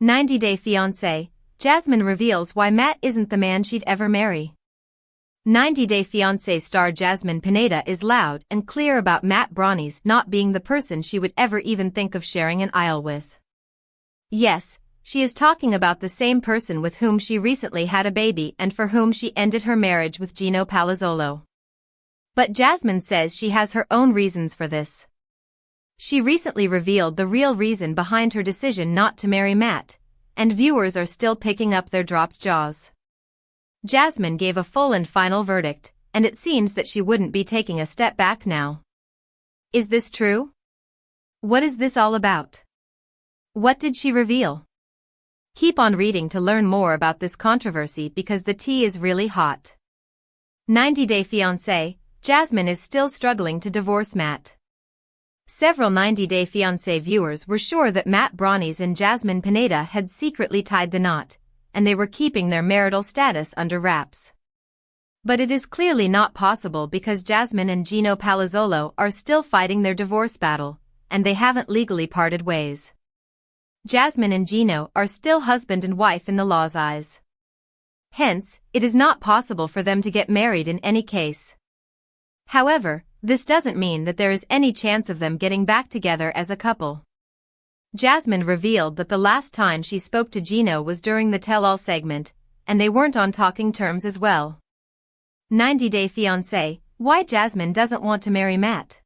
90-Day Fiancé, Jasmine reveals why Matt isn't the man she'd ever marry. 90-Day Fiancé star Jasmine Pineda is loud and clear about Matt Branis not being the person she would ever even think of sharing an aisle with. Yes, she is talking about the same person with whom she recently had a baby and for whom she ended her marriage with Gino Palazzolo. But Jasmine says she has her own reasons for this. She recently revealed the real reason behind her decision not to marry Matt, and viewers are still picking up their dropped jaws. Jasmine gave a full and final verdict, and it seems that she wouldn't be taking a step back now. Is this true? What is this all about? What did she reveal? Keep on reading to learn more about this controversy because the tea is really hot. 90-Day Fiancé, Jasmine is still struggling to divorce Matt. Several 90-Day Fiancé viewers were sure that Matt Branis and Jasmine Pineda had secretly tied the knot, and they were keeping their marital status under wraps. But it is clearly not possible because Jasmine and Gino Palazzolo are still fighting their divorce battle, and they haven't legally parted ways. Jasmine and Gino are still husband and wife in the law's eyes. Hence, it is not possible for them to get married in any case. However, this doesn't mean that there is any chance of them getting back together as a couple. Jasmine revealed that the last time she spoke to Gino was during the tell-all segment, and they weren't on talking terms as well. 90-Day Fiancé, why Jasmine doesn't want to marry Matt.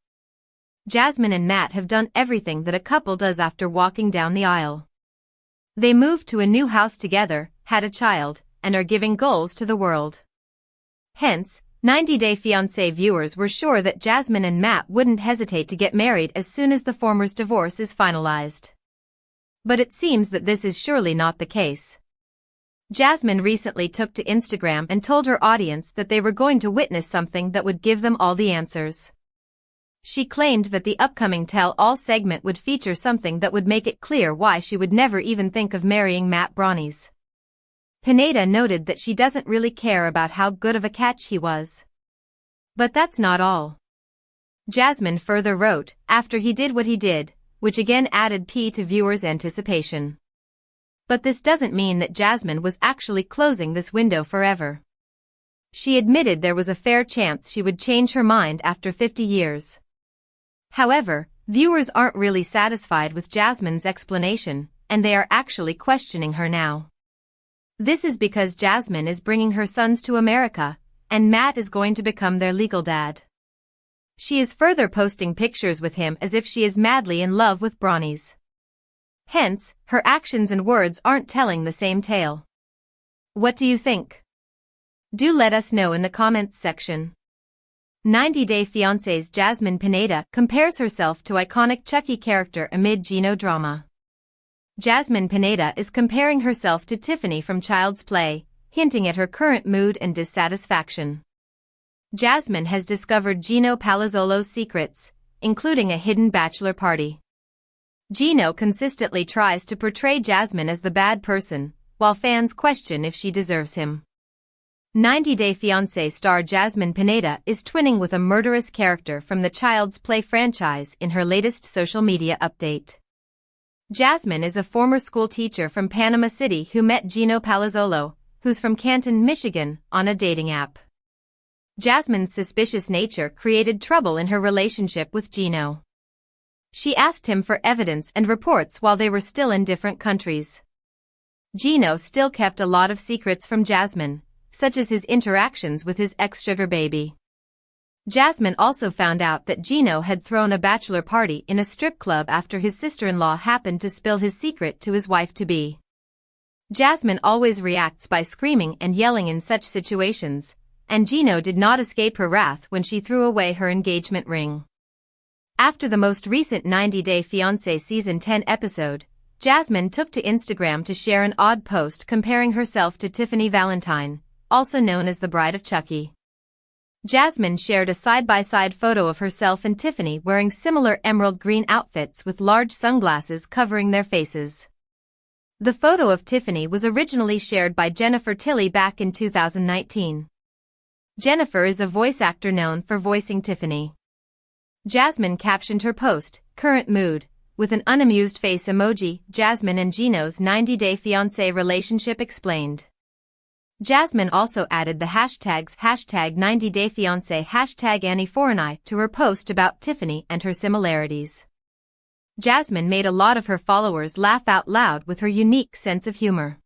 Jasmine and Matt have done everything that a couple does after walking down the aisle. They moved to a new house together, had a child, and are giving goals to the world. Hence, 90-Day Fiancé viewers were sure that Jasmine and Matt wouldn't hesitate to get married as soon as the former's divorce is finalized. But it seems that this is surely not the case. Jasmine recently took to Instagram and told her audience that they were going to witness something that would give them all the answers. She claimed that the upcoming tell-all segment would feature something that would make it clear why she would never even think of marrying Matt Branis. Pineda noted that she doesn't really care about how good of a catch he was. But that's not all. Jasmine further wrote, after he did what he did, which again added to viewers' anticipation. But this doesn't mean that Jasmine was actually closing this window forever. She admitted there was a fair chance she would change her mind after 50 years. However, viewers aren't really satisfied with Jasmine's explanation, and they are actually questioning her now. This is because Jasmine is bringing her sons to America, and Matt is going to become their legal dad. She is further posting pictures with him as if she is madly in love with Branis. Hence, her actions and words aren't telling the same tale. What do you think? Do let us know in the comments section. 90-Day Fiancé's Jasmine Pineda compares herself to iconic Chucky character amid Gino drama. Jasmine Pineda is comparing herself to Tiffany from Child's Play, hinting at her current mood and dissatisfaction. Jasmine has discovered Gino Palazzolo's secrets, including a hidden bachelor party. Gino consistently tries to portray Jasmine as the bad person, while fans question if she deserves him. 90-Day Fiancé star Jasmine Pineda is twinning with a murderous character from the Child's Play franchise in her latest social media update. Jasmine is a former school teacher from Panama City who met Gino Palazzolo, who's from Canton, Michigan, on a dating app. Jasmine's suspicious nature created trouble in her relationship with Gino. She asked him for evidence and reports while they were still in different countries. Gino still kept a lot of secrets from Jasmine, such as his interactions with his ex-sugar baby. Jasmine also found out that Gino had thrown a bachelor party in a strip club after his sister-in-law happened to spill his secret to his wife-to-be. Jasmine always reacts by screaming and yelling in such situations, and Gino did not escape her wrath when she threw away her engagement ring. After the most recent 90-Day Fiancé Season 10 episode, Jasmine took to Instagram to share an odd post comparing herself to Tiffany Valentine, also known as the bride of Chucky. Jasmine shared a side-by-side photo of herself and Tiffany wearing similar emerald green outfits with large sunglasses covering their faces. The photo of Tiffany was originally shared by Jennifer Tilly back in 2019. Jennifer is a voice actor known for voicing Tiffany. Jasmine captioned her post, "Current mood," with an unamused face emoji, Jasmine and Gino's 90-day fiancé relationship explained. Jasmine also added the hashtags #90dayfiancé #AnnieForeigni to her post about Tiffany and her similarities. Jasmine made a lot of her followers laugh out loud with her unique sense of humor.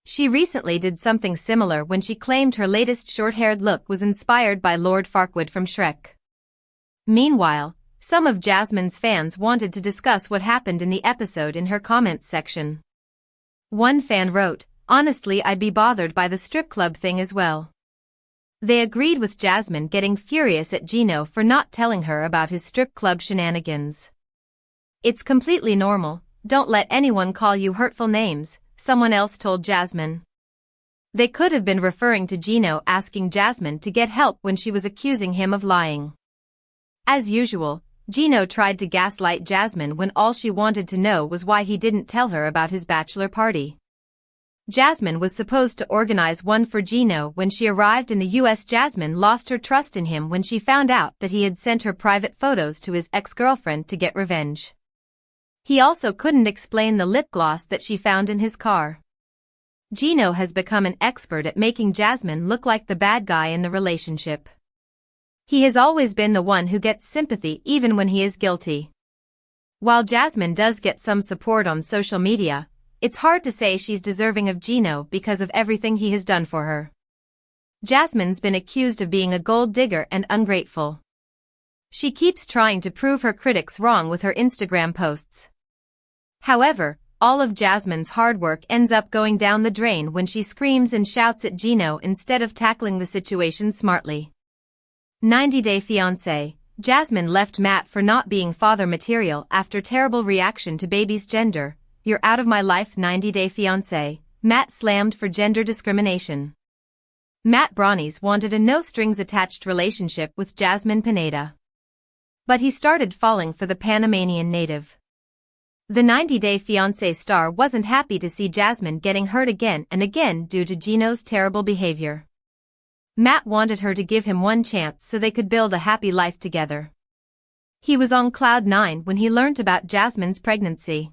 She recently did something similar when she claimed her latest short-haired look was inspired by Lord Farquaad from Shrek. Meanwhile, some of Jasmine's fans wanted to discuss what happened in the episode in her comments section. One fan wrote, "Honestly, I'd be bothered by the strip club thing as well." They agreed with Jasmine getting furious at Gino for not telling her about his strip club shenanigans. "It's completely normal, don't let anyone call you hurtful names," someone else told Jasmine. They could have been referring to Gino asking Jasmine to get help when she was accusing him of lying. As usual, Gino tried to gaslight Jasmine when all she wanted to know was why he didn't tell her about his bachelor party. Jasmine was supposed to organize one for Gino when she arrived in the US. Jasmine lost her trust in him when she found out that he had sent her private photos to his ex-girlfriend to get revenge. He also couldn't explain the lip gloss that she found in his car. Gino has become an expert at making Jasmine look like the bad guy in the relationship. He has always been the one who gets sympathy even when he is guilty. While Jasmine does get some support on social media, it's hard to say she's deserving of Gino because of everything he has done for her. Jasmine's been accused of being a gold digger and ungrateful. She keeps trying to prove her critics wrong with her Instagram posts. However, all of Jasmine's hard work ends up going down the drain when she screams and shouts at Gino instead of tackling the situation smartly. 90-day fiancé, Jasmine left Matt for not being father material after terrible reaction to baby's gender. "You're out of my life." 90-day fiancé, Matt slammed for gender discrimination. Matt Branis wanted a no-strings-attached relationship with Jasmine Pineda. But he started falling for the Panamanian native. The 90-day fiancé star wasn't happy to see Jasmine getting hurt again and again due to Gino's terrible behavior. Matt wanted her to give him one chance so they could build a happy life together. He was on cloud nine when he learnt about Jasmine's pregnancy.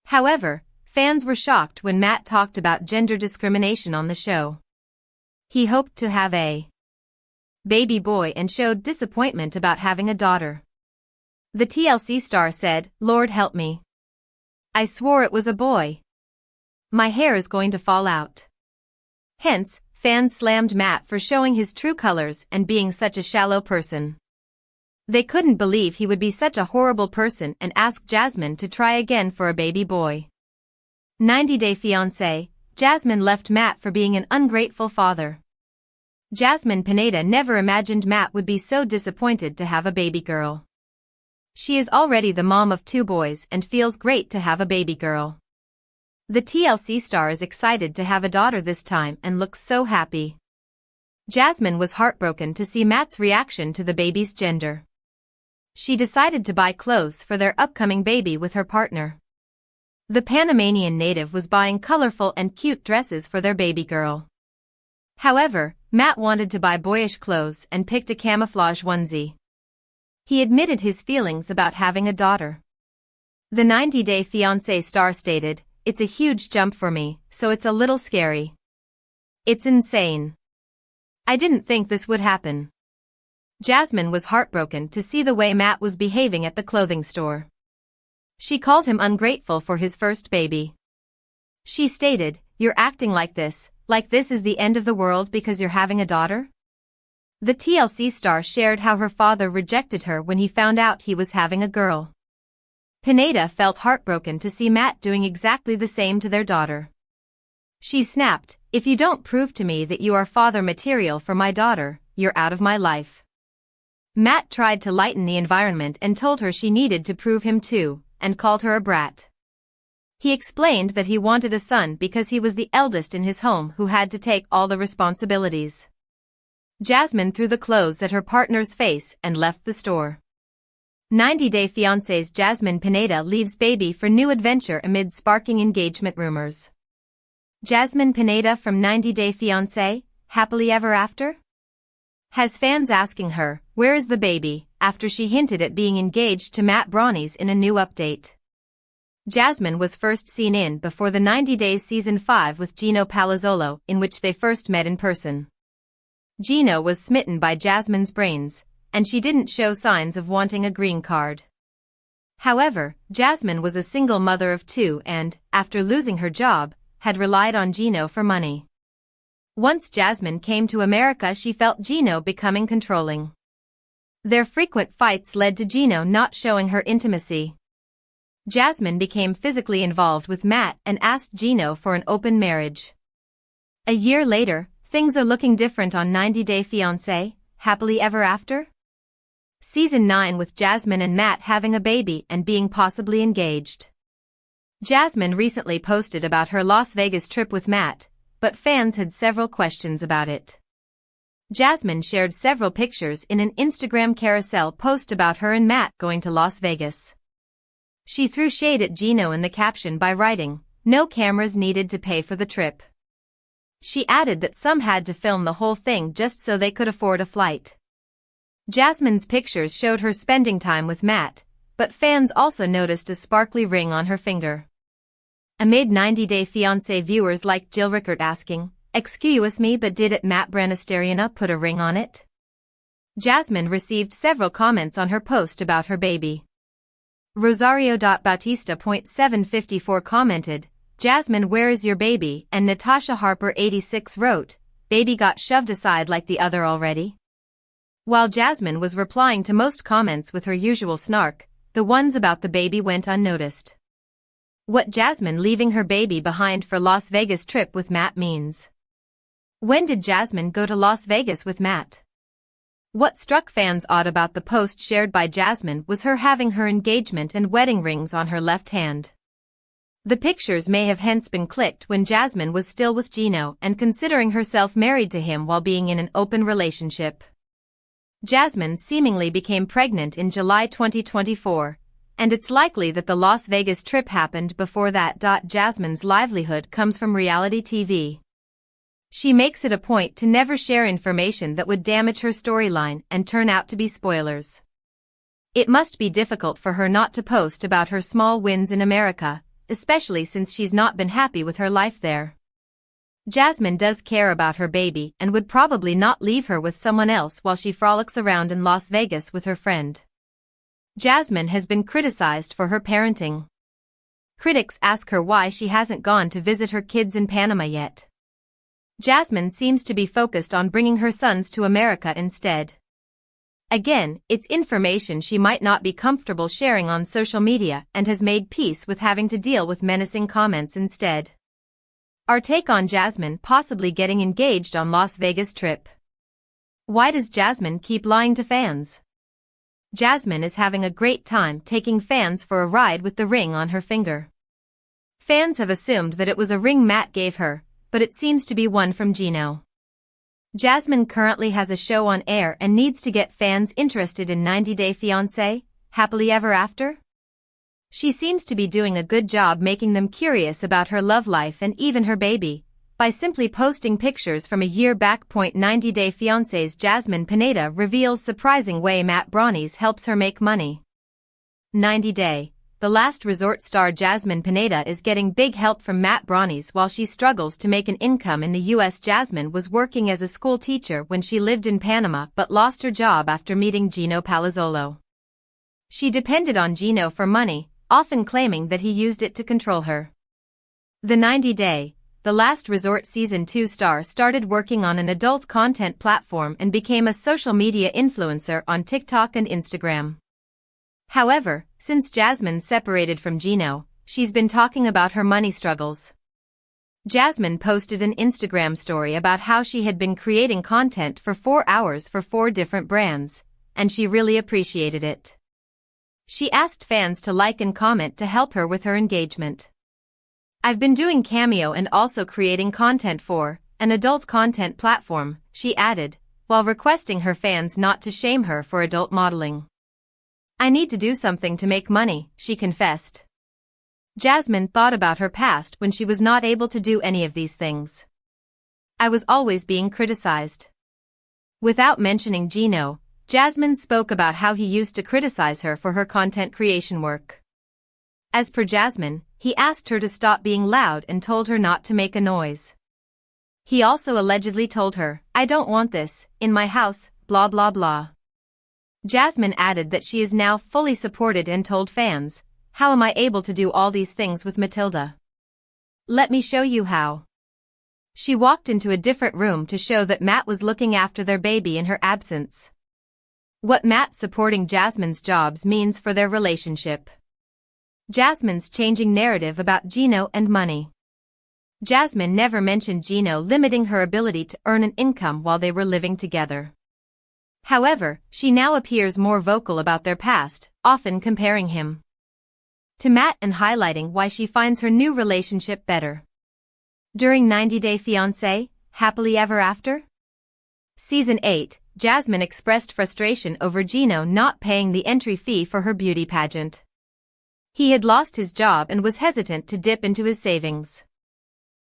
However, fans were shocked when Matt talked about gender discrimination on the show. He hoped to have a baby boy and showed disappointment about having a daughter. The TLC star said, "Lord help me. I swore it was a boy. My hair is going to fall out." Hence, fans slammed Matt for showing his true colors and being such a shallow person. They couldn't believe he would be such a horrible person and asked Jasmine to try again for a baby boy. 90-day fiancé, Jasmine left Matt for being an ungrateful father. Jasmine Pineda never imagined Matt would be so disappointed to have a baby girl. She is already the mom of 2 boys and feels great to have a baby girl. The TLC star is excited to have a daughter this time and looks so happy. Jasmine was heartbroken to see Matt's reaction to the baby's gender. She decided to buy clothes for their upcoming baby with her partner. The Panamanian native was buying colorful and cute dresses for their baby girl. However, Matt wanted to buy boyish clothes and picked a camouflage onesie. He admitted his feelings about having a daughter. The 90-day fiancé star stated, "It's a huge jump for me, so it's a little scary. It's insane. I didn't think this would happen." Jasmine was heartbroken to see the way Matt was behaving at the clothing store. She called him ungrateful for his first baby. She stated, "You're acting like this is the end of the world because you're having a daughter?" The TLC star shared how her father rejected her when he found out he was having a girl. Pineda felt heartbroken to see Matt doing exactly the same to their daughter. She snapped, "If you don't prove to me that you are father material for my daughter, you're out of my life." Matt tried to lighten the environment and told her she needed to prove him too, and called her a brat. He explained that he wanted a son because he was the eldest in his home who had to take all the responsibilities. Jasmine threw the clothes at her partner's face and left the store. 90-day fiancé's Jasmine Pineda leaves baby for new adventure amid sparking engagement rumors. Jasmine Pineda from 90-day fiancé, happily ever after? Has fans asking her, "Where is the baby?" after she hinted at being engaged to Matt Branis in a new update. Jasmine was first seen in Before the 90 Days Season 5 with Gino Palazzolo, in which they first met in person. Gino was smitten by Jasmine's brains, and she didn't show signs of wanting a green card. However, Jasmine was a single mother of 2 and, after losing her job, had relied on Gino for money. Once Jasmine came to America, she felt Gino becoming controlling. Their frequent fights led to Gino not showing her intimacy. Jasmine became physically involved with Matt and asked Gino for an open marriage. A year later, things are looking different on 90 Day Fiance, Happily Ever After? Season 9 with Jasmine and Matt having a baby and being possibly engaged. Jasmine recently posted about her Las Vegas trip with Matt, but fans had several questions about it. Jasmine shared several pictures in an Instagram carousel post about her and Matt going to Las Vegas. She threw shade at Gino in the caption by writing, "No cameras needed to pay for the trip." She added that some had to film the whole thing just so they could afford a flight. Jasmine's pictures showed her spending time with Matt, but fans also noticed a sparkly ring on her finger. Amid 90 Day Fiancé viewers like Jill Rickert asking, "Excuse me, but did Matt Branis put a ring on it?" Jasmine received several comments on her post about her baby. Rosario.Bautista.754 commented, "Jasmine, where is your baby?" and Natasha Harper 86 wrote, "Baby got shoved aside like the other already?" While Jasmine was replying to most comments with her usual snark, the ones about the baby went unnoticed. What Jasmine leaving her baby behind for Las Vegas trip with Matt means. When did Jasmine go to Las Vegas with Matt? What struck fans odd about the post shared by Jasmine was her having her engagement and wedding rings on her left hand. The pictures may have hence been clicked when Jasmine was still with Gino and considering herself married to him while being in an open relationship. Jasmine seemingly became pregnant in July 2024, and it's likely that the Las Vegas trip happened before that. Jasmine's livelihood comes from reality TV. She makes it a point to never share information that would damage her storyline and turn out to be spoilers. It must be difficult for her not to post about her small wins in America, especially since she's not been happy with her life there. Jasmine does care about her baby and would probably not leave her with someone else while she frolics around in Las Vegas with her friend. Jasmine has been criticized for her parenting. Critics ask her why she hasn't gone to visit her kids in Panama yet. Jasmine seems to be focused on bringing her sons to America instead. Again, it's information she might not be comfortable sharing on social media and has made peace with having to deal with menacing comments instead. Our take on Jasmine possibly getting engaged on Las Vegas trip. Why does Jasmine keep lying to fans? Jasmine is having a great time taking fans for a ride with the ring on her finger. Fans have assumed that it was a ring Matt gave her, but it seems to be one from Gino. Jasmine currently has a show on air and needs to get fans interested in 90 Day Fiancé, Happily Ever After? She seems to be doing a good job making them curious about her love life and even her baby, by simply posting pictures from a year back. 90 Day Fiancé's Jasmine Pineda reveals surprising way Matt Branis helps her make money. 90 Day, The Last Resort star Jasmine Pineda is getting big help from Matt Branis while she struggles to make an income in the U.S. Jasmine was working as a school teacher when she lived in Panama but lost her job after meeting Gino Palazzolo. She depended on Gino for money, often claiming that he used it to control her. The 90 Day, The Last Resort Season 2 star started working on an adult content platform and became a social media influencer on TikTok and Instagram. However, since Jasmine separated from Gino, she's been talking about her money struggles. Jasmine posted an Instagram story about how she had been creating content for 4 hours for 4 different brands, and she really appreciated it. She asked fans to like and comment to help her with her engagement. "I've been doing Cameo and also creating content for an adult content platform," she added, while requesting her fans not to shame her for adult modeling. "I need to do something to make money," she confessed. Jasmine thought about her past when she was not able to do any of these things. "I was always being criticized." Without mentioning Gino, Jasmine spoke about how he used to criticize her for her content creation work. As per Jasmine, he asked her to stop being loud and told her not to make a noise. He also allegedly told her, "I don't want this in my house, blah blah blah." Jasmine added that she is now fully supported and told fans, "How am I able to do all these things with Matilda? Let me show you how." She walked into a different room to show that Matt was looking after their baby in her absence. What Matt supporting Jasmine's jobs means for their relationship. Jasmine's changing narrative about Gino and money. Jasmine never mentioned Gino limiting her ability to earn an income while they were living together. However, she now appears more vocal about their past, often comparing him to Matt and highlighting why she finds her new relationship better. During 90 Day Fiance, Happily Ever After? Season 8, Jasmine expressed frustration over Gino not paying the entry fee for her beauty pageant. He had lost his job and was hesitant to dip into his savings.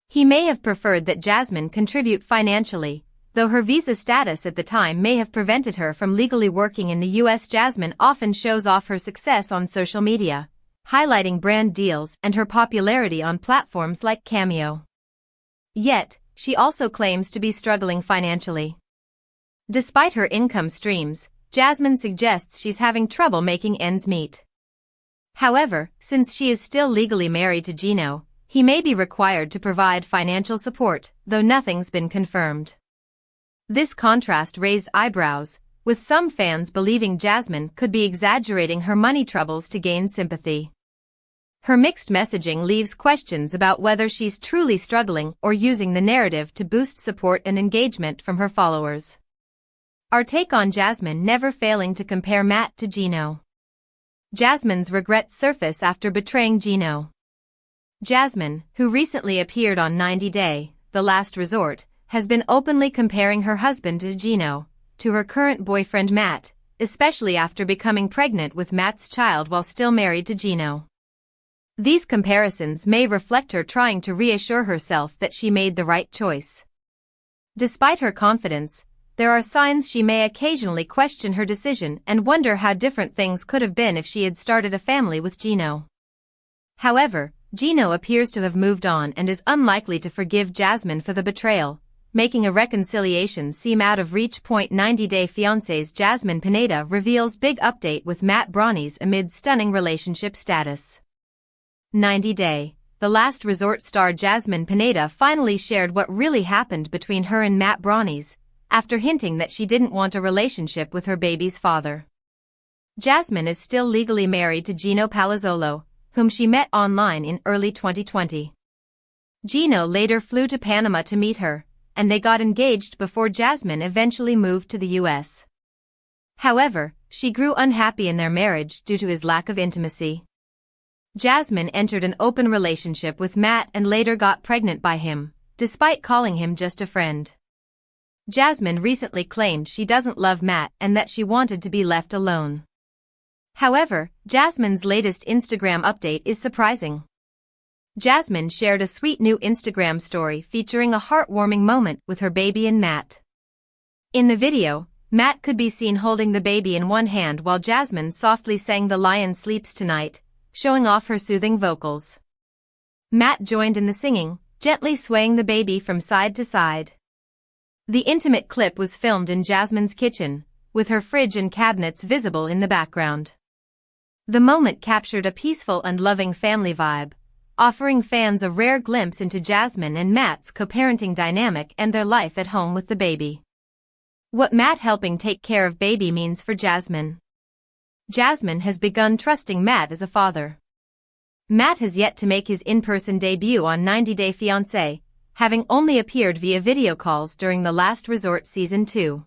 He may have preferred that Jasmine contribute financially, though her visa status at the time may have prevented her from legally working in the US. Jasmine often shows off her success on social media, highlighting brand deals and her popularity on platforms like Cameo. Yet, she also claims to be struggling financially. Despite her income streams, Jasmine suggests she's having trouble making ends meet. However, since she is still legally married to Gino, he may be required to provide financial support, though nothing's been confirmed. This contrast raised eyebrows, with some fans believing Jasmine could be exaggerating her money troubles to gain sympathy. Her mixed messaging leaves questions about whether she's truly struggling or using the narrative to boost support and engagement from her followers. Our take on Jasmine never failing to compare Matt to Gino. Jasmine's regrets surface after betraying Gino. Jasmine, who recently appeared on 90 Day, The Last Resort, has been openly comparing her husband to Gino, to her current boyfriend Matt, especially after becoming pregnant with Matt's child while still married to Gino. These comparisons may reflect her trying to reassure herself that she made the right choice. Despite her confidence, there are signs she may occasionally question her decision and wonder how different things could have been if she had started a family with Gino. However, Gino appears to have moved on and is unlikely to forgive Jasmine for the betrayal, making a reconciliation seem out of reach. 90 Day Fiance's Jasmine Pineda reveals big update with Matt Branis amid stunning relationship status. 90 Day, The Last Resort star Jasmine Pineda finally shared what really happened between her and Matt Branis, after hinting that she didn't want a relationship with her baby's father. Jasmine is still legally married to Gino Palazzolo, whom she met online in early 2020. Gino later flew to Panama to meet her, and they got engaged before Jasmine eventually moved to the US. However, she grew unhappy in their marriage due to his lack of intimacy. Jasmine entered an open relationship with Matt and later got pregnant by him, despite calling him just a friend. Jasmine recently claimed she doesn't love Matt and that she wanted to be left alone. However, Jasmine's latest Instagram update is surprising. Jasmine shared a sweet new Instagram story featuring a heartwarming moment with her baby and Matt. In the video, Matt could be seen holding the baby in one hand while Jasmine softly sang "The Lion Sleeps Tonight," showing off her soothing vocals. Matt joined in the singing, gently swaying the baby from side to side. The intimate clip was filmed in Jasmine's kitchen, with her fridge and cabinets visible in the background. The moment captured a peaceful and loving family vibe, offering fans a rare glimpse into Jasmine and Matt's co-parenting dynamic and their life at home with the baby. What Matt helping take care of baby means for Jasmine. Jasmine has begun trusting Matt as a father. Matt has yet to make his in-person debut on 90 Day Fiancé, having only appeared via video calls during The Last Resort Season 2.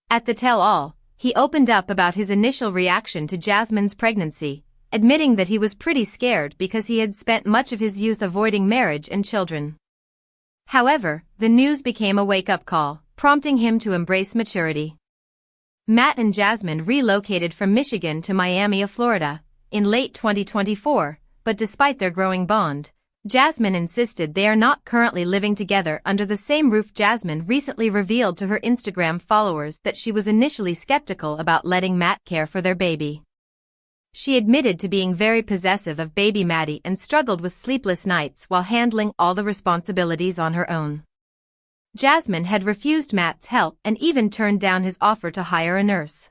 At the tell-all, he opened up about his initial reaction to Jasmine's pregnancy, admitting that he was pretty scared because he had spent much of his youth avoiding marriage and children. However, the news became a wake-up call, prompting him to embrace maturity. Matt and Jasmine relocated from Michigan to Miami, Florida, in late 2024, but despite their growing bond, Jasmine insisted they are not currently living together under the same roof. Jasmine recently revealed to her Instagram followers that she was initially skeptical about letting Matt care for their baby. She admitted to being very possessive of baby Maddie and struggled with sleepless nights while handling all the responsibilities on her own. Jasmine had refused Matt's help and even turned down his offer to hire a nurse.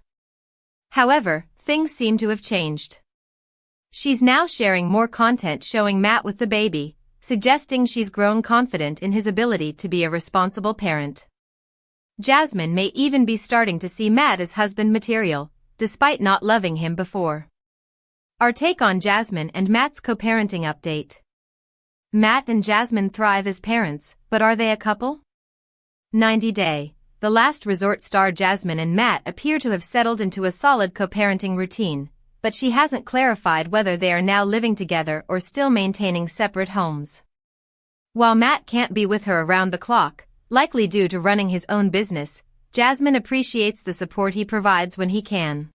However, things seem to have changed. She's now sharing more content showing Matt with the baby, suggesting she's grown confident in his ability to be a responsible parent. Jasmine may even be starting to see Matt as husband material, despite not loving him before. Our take on Jasmine and Matt's co-parenting update. Matt and Jasmine thrive as parents, but are they a couple? 90 Day. The Last Resort star Jasmine and Matt appear to have settled into a solid co-parenting routine, but she hasn't clarified whether they are now living together or still maintaining separate homes. While Matt can't be with her around the clock, likely due to running his own business, Jasmine appreciates the support he provides when he can.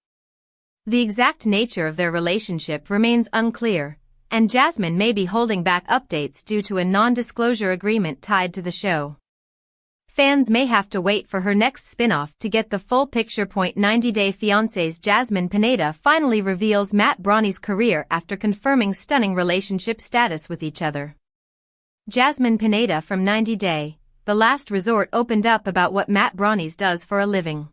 The exact nature of their relationship remains unclear, and Jasmine may be holding back updates due to a non-disclosure agreement tied to the show. Fans may have to wait for her next spin-off to get the full picture. 90 Day Fiance's Jasmine Pineda finally reveals Matt Branis' career after confirming stunning relationship status with each other. Jasmine Pineda from 90 Day, The Last Resort opened up about what Matt Branis does for a living.